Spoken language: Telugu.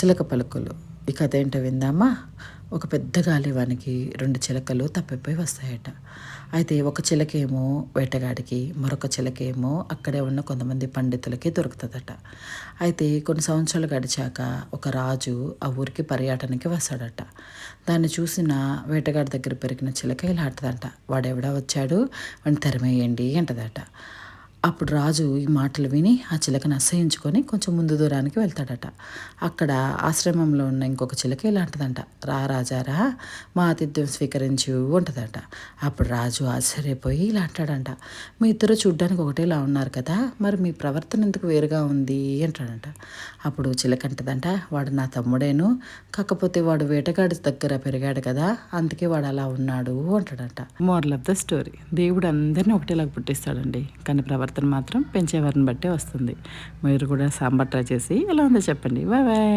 చిలక పలుకులు. ఈ కథ ఏంటో విందామా? ఒక పెద్ద గాలివానికి 2 చిలకలు తప్పిపోయి వస్తాయట. అయితే ఒక చిలకేమో వేటగాడికి, మరొక చిలకేమో అక్కడే ఉన్న కొంతమంది పండితులకి దొరుకుతుందట. అయితే కొన్ని సంవత్సరాలు గడిచాక ఒక రాజు ఆ ఊరికి పర్యటనకి వస్తాడట. దాన్ని చూసిన వేటగాడి దగ్గర పెరిగిన చిలక ఇలా అంటదంట, వాడెవడా వచ్చాడు, వాడిని తరిమేయండి అంటదట. అప్పుడు రాజు ఈ మాటలు విని ఆ చిలకని అసహ్యించుకొని కొంచెం ముందు దూరానికి వెళ్తాడట. అక్కడ ఆశ్రమంలో ఉన్న ఇంకొక చిలక ఇలాంటిదంట, రా రాజారా, మా ఆతిథ్యం స్వీకరించు ఉంటుందట. అప్పుడు రాజు ఆశ్చర్యపోయి ఇలా అంటాడంట, మీ ఇద్దరు చూడ్డానికి ఒకటేలా ఉన్నారు కదా, మరి మీ ప్రవర్తన ఎందుకు వేరుగా ఉంది అంటాడంట. అప్పుడు చిలక అంటదంట, వాడు నా తమ్ముడేను, కాకపోతే వాడు వేటగాడి దగ్గర పెరిగాడు కదా, అందుకే వాడు అలా ఉన్నాడు అంటాడంట. మోరల్ ఆఫ్ ద స్టోరీ, దేవుడు అందరినీ ఒకటేలాగా పుట్టిస్తాడండి, కానీ ప్రవర్తన మాత్రం పెంచేవారిని బట్టే వస్తుంది. మీరు కూడా సాంబార్ ట్రై చేసి ఎలా ఉందో చెప్పండి. Bye bye.